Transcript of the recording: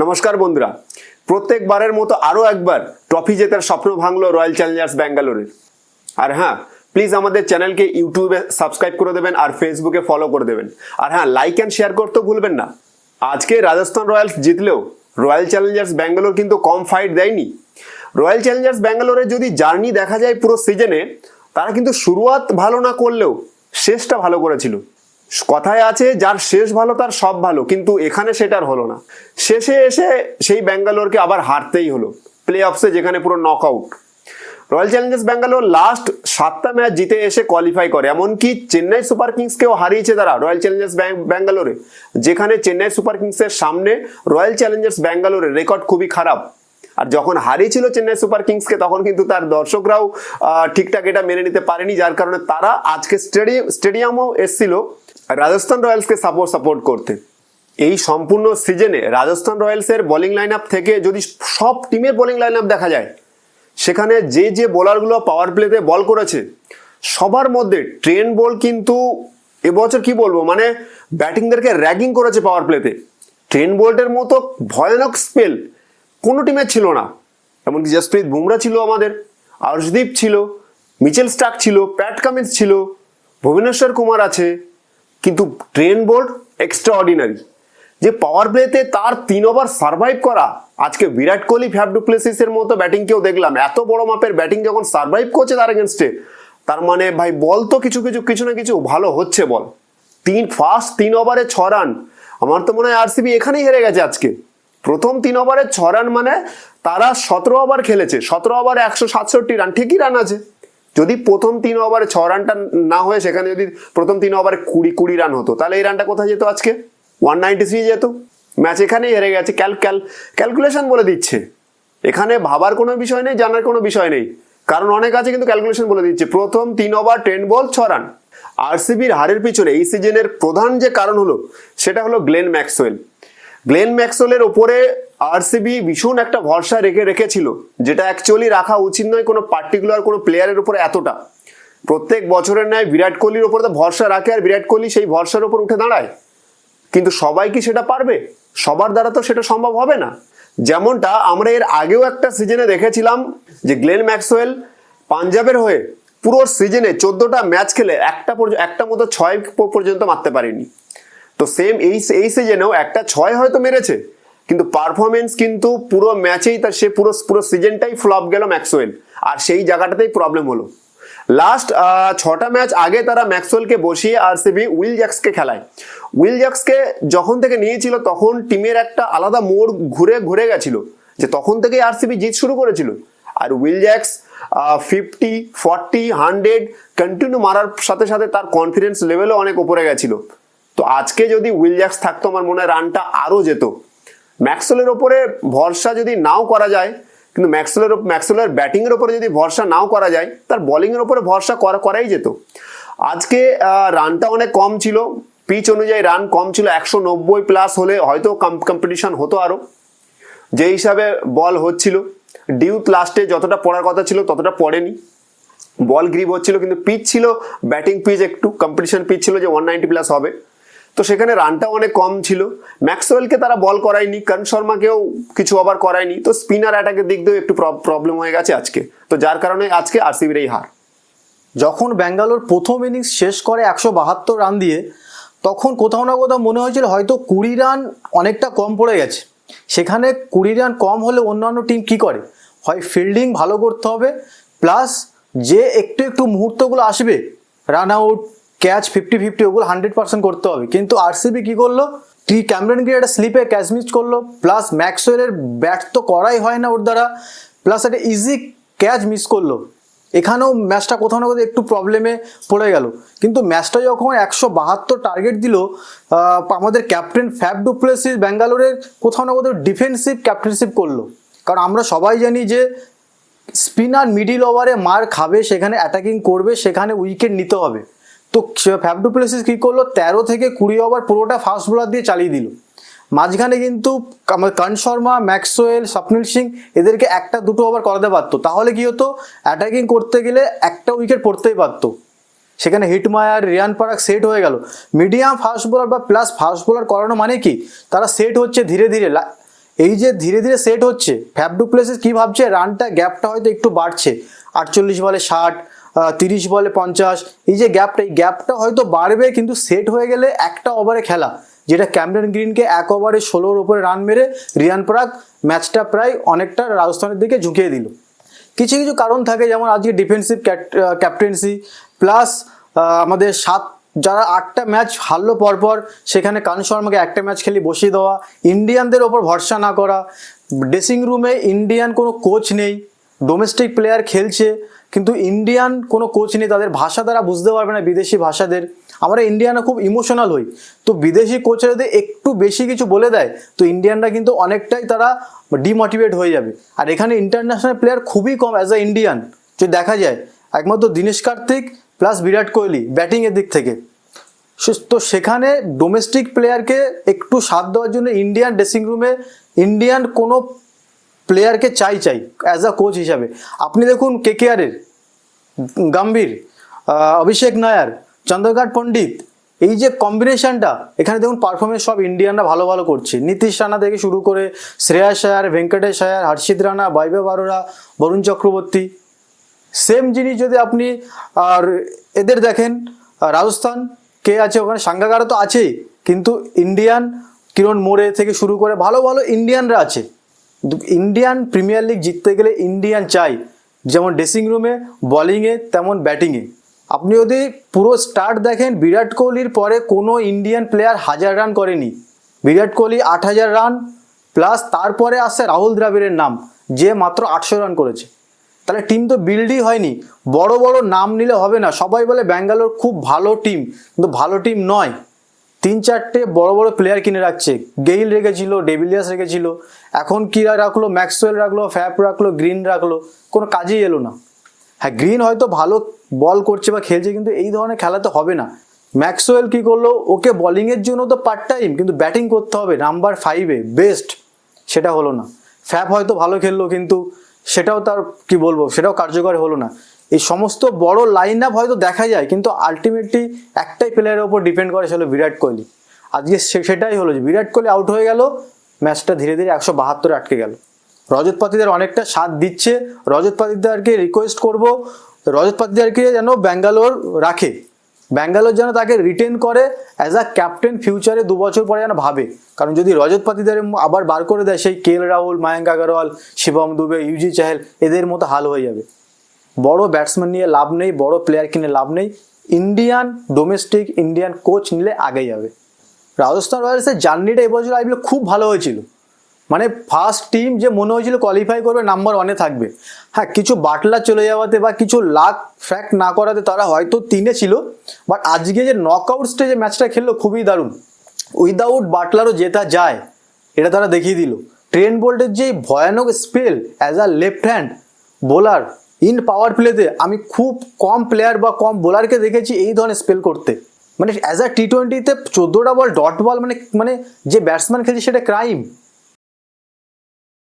নমস্কার বন্ধুরা, প্রত্যেকবারের মতো আরও একবার ট্রফি জেতার স্বপ্ন ভাঙলো রয়্যাল চ্যালেঞ্জার্স ব্যাঙ্গালোরের। আর হ্যাঁ, প্লিজ আমাদের চ্যানেলকে ইউটিউবে সাবস্ক্রাইব করে দেবেন আর ফেসবুকে ফলো করে দেবেন। আর হ্যাঁ, লাইক অ্যান্ড শেয়ার করতেও ভুলবেন না। আজকে রাজস্থান রয়্যালস জিতলেও রয়্যাল চ্যালেঞ্জার্স ব্যাঙ্গালোর কিন্তু কম ফাইট দেয়নি। রয়্যাল চ্যালেঞ্জার্স ব্যাঙ্গালোরের যদি জার্নি দেখা যায় পুরো সিজনে, তারা কিন্তু শুরুয়াত ভালো না করলেও শেষটা ভালো করেছিল। কথায় আছে, যার শেষ ভালো তার সব ভালো, কিন্তু এখানে সেটার হলো না। শেষে এসে সেই ব্যাঙ্গালোরকে আবার হারতেই হলো প্লে অফসে, যেখানে পুরো knock out. Royal Challengers Bangalore last 7টা ম্যাচ জিতে এসে কোয়ালিফাই করে, এমনকি চেন্নাই সুপার কিংসকেও হারিয়েছে তারা রয়্যাল চ্যালেঞ্জার্স ব্যাঙ্গালোরে, যেখানে চেন্নাই সুপার কিংসের সামনে রয়্যাল চ্যালেঞ্জার্স ব্যাঙ্গালোরের রেকর্ড খুবই খারাপ। আর যখন হারিয়েছিল চেন্নাই সুপার কিংসকে, তখন কিন্তু তার দর্শকরাও ঠিকঠাক এটা মেনে নিতে পারেনি, যার কারণে তারা আজকে স্টেডিয়ামও এসেছিল রাজস্থান রয়্যালসকে সাপোর্ট করতে। এই সম্পূর্ণ সিজনে রাজস্থান রয়্যালসের বোলিং লাইন আপ থেকে যদি সব টিমের বোলিং লাইন আপ দেখা যায়, সেখানে যে বোলারগুলো পাওয়ার প্লেতে বল করেছে, সবার মধ্যে ট্রেন্ট বোল্ট কিন্তু এবছর কি বলবো, মানে ব্যাটিংদেরকে র্যাগিং করেছে পাওয়ার প্লেতে। ট্রেন্ট বোল্টের মতো ভয়ানক স্পেল কোনো টিমের ছিল না। এমনকি জসপ্রীত বুমরা ছিল আমাদের, আর্শদীপ ছিল, মিচেল স্টার্ক ছিল, প্যাট কামিন্স ছিল, ভুবনেশ্বর কুমার আছে, কিন্তু ট্রেন্ট বোল্ট এক্সট্রা অর্ডিনারি। যে পাওয়ার প্লেতে তার 3 ওভার সার্ভাইভ করা, আজকে বিরাট কোহলি, ফ্যাফ ডু প্লেসিসের মতো ব্যাটিংকেও দেখলাম, এত বড় মাপের ব্যাটিং যখন সার্ভাইভ করছে তার এগেনস্টে, তার মানে ভাই বল তো কিছু না কিছু ভালো হচ্ছে। বল ফার্স্ট 3 ওভারে 6 রান, আমার তো মনে হয় আরসিবি এখানেই হেরে গেছে আজকে। প্রথম 3 ওভারে 6 রান, মানে তারা 17 ওভার খেলেছে, 17 ওভারে 167 রান, ঠিকই রান আছে। যদি প্রথম 3 ওভারে 6 রানটা না হয়ে সেখানে যদি প্রথম 3 ওভারে 20 রান হতো, তাহলে এই রানটা কোথায় যেত? আজকে 193 যেত। ম্যাচ এখানেই হেরে গেছে। ক্যালকুলেশন বলে দিচ্ছে। এখানে ভাবার কোনো বিষয় নেই, জানার কোনো বিষয় নেই, কারণ অনেক আছে, কিন্তু ক্যালকুলেশন বলে দিচ্ছে প্রথম 3 ওভার ট্রেন্ট বোল্ট 6 রান। আরসিবির হারের পিছনে এই সিজনের প্রধান যে কারণ হলো, সেটা হলো গ্লেন ম্যাক্সওয়েলের ওপরে আরসিবি ভীষণ একটা ভরসা রেখেছিল, যেটা অ্যাকচুয়ালি রাখা উচিত নয় কোনো পার্টিকুলার কোনো প্লেয়ারের উপরে এতটা। প্রত্যেক বছরের ন্যায় বিরাট কোহলির ওপরে তো ভরসা রাখে, আর বিরাট কোহলি সেই ভরসার উপর উঠে দাঁড়ায়, কিন্তু সবাই কি সেটা পারবে? সবার দ্বারা তো সেটা সম্ভব হবে না। যেমনটা আমরা এর আগেও একটা সিজনে দেখেছিলাম, যে গ্লেন ম্যাক্সওয়েল পাঞ্জাবের হয়ে পুরো সিজনে 14টা ম্যাচ খেলে একটা মতো 6 পর্যন্ত মারতে পারেনি। তো সেম এই সিজনেও একটা 6 হয়তো মেরেছে, কিন্তু পারফরমেন্স কিন্তু পুরো ম্যাচেই তার, সে পুরো সিজনটাই ফ্লপ গেল ম্যাক্সওয়েল, আর সেই জায়গাটাতেই প্রবলেম হলো। লাস্ট 6টা ম্যাচ আগে তারা ম্যাক্সওয়েলকে বসিয়ে আরসিবি উইল জ্যাক্সকে খেলায়। উইল জ্যাক্সকে যখন থেকে নিয়েছিল, তখন টিমের একটা আলাদা মোড় ঘুরে গেছিল, যে তখন থেকেই আরসিবি জিত শুরু করেছিল। আর উইল জ্যাক্স 50, 40, 100 কন্টিনিউ মারার সাথে সাথে তার কনফিডেন্স লেভেলও অনেক উপরে গেছিল। তো আজকে যদি উইল জ্যাক্স থাকতো, আমার মনে হয় রানটা আরও যেত। ম্যাক্সওয়েলের ওপরে ভরসা যদি নাও করা যায়, কিন্তু ম্যাক্সওয়েলের ব্যাটিংয়ের ওপরে যদি ভরসা নাও করা যায়, তার বোলিংয়ের ওপরে ভরসা করাই যেত। আজকে রানটা অনেক কম ছিল, পিচ অনুযায়ী রান কম ছিল, 190 প্লাস হলে হয়তো কম্পিটিশন হতো আরও। যে হিসাবে বল হচ্ছিল, ডিউথ লাস্টে যতটা পড়ার কথা ছিল ততটা পড়েনি, বল গ্রিপ হচ্ছিল, কিন্তু পিচ ছিল ব্যাটিং পিচ, একটু কম্পিটিশন পিচ ছিল যে 190 প্লাস হবে, তো সেখানে রানটা অনেক কম ছিল। ম্যাক্সওয়েলকে তারা বল করায়নি, করণ শর্মাকেও কিছু ওভার করায়নি, তো স্পিনার অ্যাটাকের দিক দিয়েও একটু প্রবলেম হয়ে গেছে আজকে, তো যার কারণে আজকে আরসিবির এই হার। যখন ব্যাঙ্গালোর প্রথম ইনিংস শেষ করে 172 রান দিয়ে, তখন কোথাও না কোথাও মনে হয়েছিল হয়তো 20 রান অনেকটা কম পড়ে গেছে। সেখানে 20 রান কম হলে অন্যান্য টিম কি করে, হয় ফিল্ডিং ভালো করতে হবে, প্লাস যে একটু মুহূর্তগুলো আসবে, রান আউট, ক্যাচ 50-50, ওগুলো 100% করতে হবে। কিন্তু আরসিবি কি করলো, ক্যামেরন গ্রিন একটা স্লিপে ক্যাচ মিস করলো, প্লাস ম্যাক্সওয়েলের ব্যাট তো করাই হয় না ওর দ্বারা, প্লাস একটা ইজি ক্যাচ মিস করলো। এখানেও ম্যাচটা কোথাও না কোথাও একটু প্রবলেমে পড়ে গেল। কিন্তু ম্যাচটা যখন 172 টার্গেট দিল, আমাদের ক্যাপ্টেন ফ্যাফ ডু প্লেসিস ব্যাঙ্গালোরের কোথাও না কোথাও ডিফেন্সিভ ক্যাপ্টেনশিপ করলো। কারণ আমরা সবাই জানি যে স্পিনার মিডিল ওভারে মার খাবে, সেখানে অ্যাটাকিং করবে, সেখানে উইকেট নিতে হবে। তো ফ্যাফ ডু প্লেসিস কী করলো, 13 থেকে 20 ওভার পুরোটা ফাস্ট বোলার দিয়ে চালিয়ে দিল। মাঝখানে কিন্তু করণ শর্মা, ম্যাক্সওয়েল, স্বপ্নিল সিং এদেরকে 1-2 ওভার করাতে পারতো, তাহলে কি হতো, অ্যাটাকিং করতে গেলে একটা উইকেট পড়তেই পারতো। সেখানে হিটমায়ার, রিয়ান পরাগ সেট হয়ে গেল। মিডিয়াম ফাস্ট বোলার বা প্লাস ফাস্ট বোলার করানো মানে কি, তারা সেট হচ্ছে ধীরে ধীরে, এই যে ধীরে ধীরে সেট হচ্ছে, ফ্যাফ ডু প্লেসিস কি ভাবছে, রানটা গ্যাপটা হয়তো একটু বাড়ছে, 48 বলে 60, 30 বলে 50, এই যে গ্যাপটা, এই গ্যাপটা হয়তো বাড়বে, কিন্তু সেট হয়ে গেলে একটা ওভারে খেলা, যেটা ক্যামেরন গ্রিনকে 1 ওভারে 16-র উপরে রান মেরে রিয়ান পরাগ ম্যাচটা প্রায় অনেকটা রাজস্থানের দিকে ঝুঁকিয়ে দিল। কিছু কিছু কারণ থাকে, যেমন আজকে ডিফেন্সিভ ক্যাপ্টেন্সি প্লাস আমাদের যারা 8টা ম্যাচ হারলো পরপর, সেখানে কান শর্মাকে একটা ম্যাচ খেলি বসিয়ে দেওয়া, ইন্ডিয়ানদের ওপর ভরসা না করা, ড্রেসিং রুমে ইন্ডিয়ান কোনো কোচ নেই, ডোমেস্টিক প্লেয়ার খেলছে কিন্তু ইন্ডিয়ান কোনো কোচ নেই, তাদের ভাষা তারা বুঝতে পারবে না, বিদেশি ভাষাদের। আমরা ইন্ডিয়ানরা খুব ইমোশনাল হই, তো বিদেশি কোচরা যদি একটু বেশি কিছু বলে দেয় তো ইন্ডিয়ানরা কিন্তু অনেকটাই তারা ডিমোটিভেট হয়ে যাবে। আর এখানে ইন্টারন্যাশনাল প্লেয়ার খুবই কম অ্যাজ আ ইন্ডিয়ান, যদি দেখা যায় একমাত্র দীনেশ কার্তিক প্লাস বিরাট কোহলি ব্যাটিংয়ের দিক থেকে। তো সেখানে ডোমেস্টিক প্লেয়ারকে একটু সাথ দেওয়ার জন্য ইন্ডিয়ান ড্রেসিং রুমে ইন্ডিয়ান কোনো প্লেয়ারকে চাই অ্যাজ আ কোচ হিসাবে। আপনি দেখুন কেকেআরের গম্ভীর, অভিষেক নায়ার, চন্দ্রকান্ত পণ্ডিত, এই যে কম্বিনেশনটা, এখানে দেখুন পারফরমেন্স সব ইন্ডিয়ানরা ভালো ভালো করছে, নীতিশ রানা থেকে শুরু করে শ্রেয়াস আয়ার, ভেঙ্কটেশ আয়ার, হর্ষিত রানা, বৈভব অরোরা, বরুণ চক্রবর্তী। সেম জিনিস যদি আপনি আর এদের দেখেন, রাজস্থান কে আছে ওখানে, সাঙ্গাকারা তো আছেই, কিন্তু ইন্ডিয়ান কিরণ মোরে থেকে শুরু করে ভালো ভালো ইন্ডিয়ানরা আছে। ইন্ডিয়ান প্রিমিয়ার লিগ জিততে গেলে ইন্ডিয়ান চাই, যেমন ড্রেসিং রুমে, বোলিংয়ে, তেমন ব্যাটিংয়ে। আপনি যদি পুরো স্টার্ট দেখেন, বিরাট কোহলির পরে কোনো ইন্ডিয়ান প্লেয়ার 1000 রান করেনি। বিরাট কোহলি 8000 রান প্লাস, তারপরে আসছে রাহুল দ্রাবিড়ের নাম, যে মাত্র 800 রান করেছে। তাহলে টিম তো বিল্ডই হয়নি। বড় বড় নাম নিলে হবে না। সবাই বলে ব্যাঙ্গালোর খুব ভালো টিম, কিন্তু ভালো টিম নয়। 3-4টে বড় বড় প্লেয়ার কিনে রাখছে, গেইল রেখেছিল, ডেভিলিয়ার্স রেখেছিল, এখন কি রাখলো, ম্যাক্সওয়েল রাখলো, ফ্যাপ রাখলো, গ্রিন রাখলো, কোনো কাজেই এলো না। হ্যাঁ, গ্রিন হয়তো ভালো বল করছে বা খেলছে, কিন্তু এই ধরনের খেলাতে হবে না। ম্যাক্সওয়েল কি করলো, ওকে বোলিংয়ের জন্য তো পার্ট টাইম, কিন্তু ব্যাটিং করতে হবে নাম্বার 5-এ বেস্ট, সেটা হলো না। ফ্যাপ হয়তো ভালো খেললো, কিন্তু সেটাও তার কি বলবো, সেটাও কার্যকর হলো না। এই সমস্ত বড় লাইন আপ হয়তো দেখা যায়, কিন্তু আলটিমেটলি একটাই প্লেয়ারের উপর ডিপেন্ড করে, সেটা হলো বিরাট কোহলি। আজকে সেটাই হলো যে বিরাট কোহলি আউট হয়ে গেল, ম্যাচটা ধীরে ধীরে 172 আটকে গেল। রজত পাতিদার অনেকটা সাথ দিচ্ছে, রজত পাতিদারকে রিকোয়েস্ট করব, রজত পাতিদারকে যেন ব্যাঙ্গালোর রাখে, ব্যাঙ্গালোর যেন তাকে রিটেন করে অ্যাজ আ ক্যাপ্টেন, ফিউচারে 2 বছর পরে যেন ভাবে। কারণ যদি রজত পাতিদার আবার বার করে দেয়, সেই কে এল রাহুল, মায়াঙ্ক আগরওয়াল, শিবম দুবে, ইউজি চাহেল, এদের মতো হাল হয়ে যাবে। বড় ব্যাটসম্যান নিয়ে লাভ নেই, বড় প্লেয়ার কিনে লাভ নেই, ইন্ডিয়ান ডোমেস্টিক ইন্ডিয়ান কোচ নিলে আগে যাবে। রাজস্থান রয়্যালসের জার্নিটা এবছর আইপিএলে খুব ভালো হয়েছিল, মানে ফার্স্ট টিম যে মনে হয়েছিল কোয়ালিফাই করবে, নাম্বার 1-এ থাকবে। হ্যাঁ, কিছু বাটলার চলে যাওয়াতে বা কিছু লাক ফ্যাক্ট না করাতে তারা হয়তো 3-এ ছিল, বাট আজকে যে নকআউট স্টেজে ম্যাচটা খেললো খুবই দারুণ। উইদাউট বাটলারও জেতা যায়, এটা তারা দেখিয়ে দিল। ট্রেন্ট বোল্টের যে ভয়ানক spell as a left hand bowler in পাওয়ার প্লেতে, আমি খুব কম প্লেয়ার বা কম বোলারকে দেখেছি এই ধরনের স্পেল করতে। মানে as a T20-তে 14টা ball dot ball, মানে যে ব্যাটসম্যান খেলছে সেটা ক্রাইম।